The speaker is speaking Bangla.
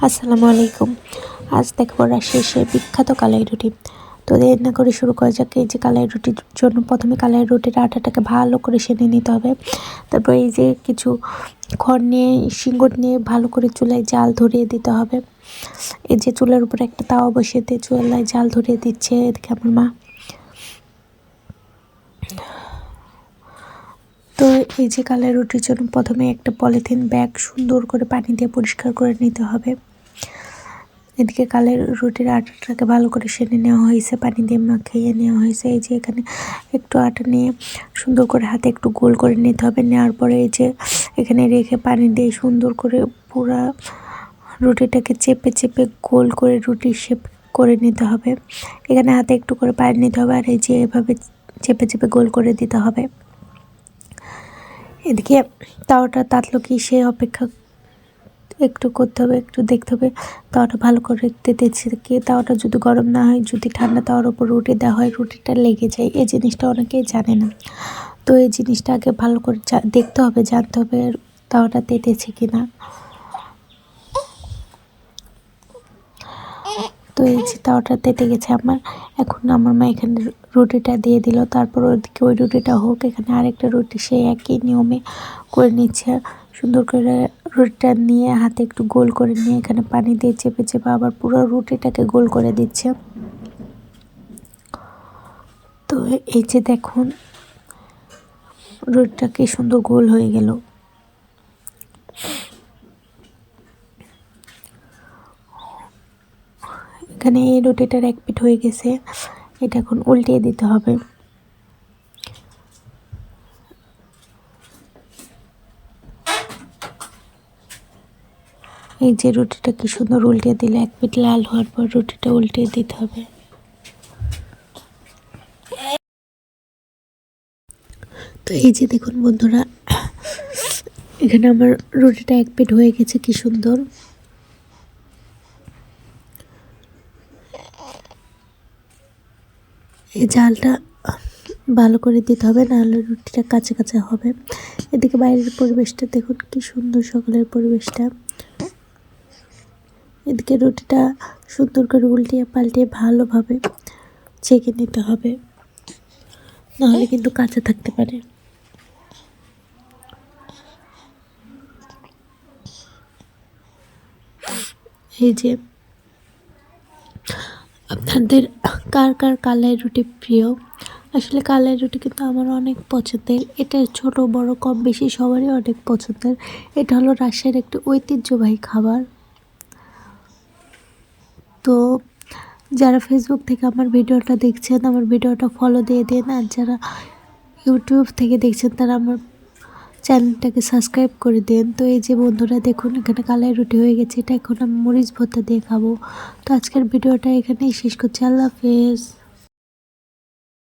আসসালামু আলাইকুম। আজ দেখবো রাজশাহীর বিখ্যাত কালাই রুটি। তো দেরি না করে শুরু করা যাক। এই যে কালাই রুটির জন্য প্রথমে কালাই রুটির আটাটাকে ভালো করে সেনে নিতে হবে। তারপর এই যে কিছু খড় নিয়ে শিঙ্গট নিয়ে ভালো করে চুলায় জাল ধরিয়ে দিতে হবে। এই যে চুলার উপরে একটা তাওয়া বসিয়ে দিয়ে চুলায় জাল ধরিয়ে দিচ্ছে এদিকে আমার মা। তো এই যে কালাই রুটির জন্য প্রথমে একটা পলিথিন ব্যাগ সুন্দর করে পানি দিয়ে পরিষ্কার করে নিতে হবে। এদিকে কালের রুটির আটাটাকে ভালো করে সেনে নেওয়া হয়েছে, পানি দিয়ে মাখিয়ে নেওয়া হয়েছে। এই যে এখানে একটু আটা নিয়ে সুন্দর করে হাতে একটু গোল করে নিতে হবে। নেওয়ার পরে এই যে এখানে রেখে পানি দিয়ে সুন্দর করে পুরা রুটিটাকে চেপে চেপে গোল করে রুটির শেপ করে নিতে হবে। এখানে হাতে একটু করে পানি নিতে হবে আর এই যে এভাবে চেপে চেপে গোল করে দিতে হবে। এদিকে তাওয়াটা তাতলো কি সে অপেক্ষা একটু করতে হবে, একটু দেখতে হবে তাওয়াটা ভালো করে দিতেছে কি। তাওয়াটা যদি গরম না হয়, যদি ঠান্ডা তাওয়ার উপর রুটি দেওয়া হয় রুটিটা লেগে যায়। এই জিনিসটা অনেকেই জানে না। তো এই জিনিসটা আগে ভালো করে দেখতে হবে, জানতে হবে তাওয়াটা তেতেছে কিনা। তো এই যে তাওয়াটা তেতে গেছে আমার। এখন আমার মা এখানে রুটিটা দিয়ে দিল। তারপর ওইদিকে ওই রুটিটা হোক, এখানে আরেকটা রুটি সে একই নিয়মে করে নিচ্ছে। সুন্দর করে রুটিটা নিয়ে হাতে একটু গোল করে নিয়ে এখানে পানি দিয়ে চেপে চেপে আবার পুরো রুটিটাকে গোল করে দিচ্ছে। তো এই যে দেখুন রুটিটা কি সুন্দর গোল হয়ে গেল। এখানে এই রুটিটার এক পিঠ হয়ে গেছে, এটা এখন উল্টিয়ে দিতে হবে। এই যে রুটিটা কি সুন্দর উল্টে দিলে, এক পিঠ লাল হওয়ার পর রুটিটা উল্টে দিতে হবে। তো এই যে দেখুন বন্ধুরা, এখানে আমার রুটিটা এক পিঠ হয়ে গেছে কি সুন্দর। এই জালটা ভালো করে দিতে হবে, নাহলে রুটিটা কাঁচা কাঁচা হবে। এদিকে বাইরের পরিবেশটা দেখুন কি সুন্দর, সকালের পরিবেশটা। এদিকে রুটিটা সুন্দর করে উল্টিয়ে পাল্টিয়ে ভালোভাবে ছেঁকে নিতে হবে, নাহলে কিন্তু কাঁচা থাকতে পারে। এই যে আপনাদের কার কার কালাই রুটি প্রিয়? আসলে কালাই রুটি কিন্তু আমার অনেক পছন্দের। এটা ছোট বড় কম বেশি সবারই অনেক পছন্দের। এটা হলো রাজশাহীর একটি ঐতিহ্যবাহী খাবার। তো যারা ফেসবুক থেকে আমার ভিডিওটা দেখছেন, আমার ভিডিওটা ফলো দিয়ে দিন। আর যারা ইউটিউব থেকে দেখছেন তারা আমার চ্যানেলটাকে সাবস্ক্রাইব করে দিন। তো এই যে বন্ধুরা দেখুন এখানে কালাই রুটি হয়ে গেছে, এটা এখন আমি মরিচ ভর্তা দিয়ে খাবো। তো আজকের ভিডিওটা এখানেই শেষ করছি। আল্লাহ হাফেজ।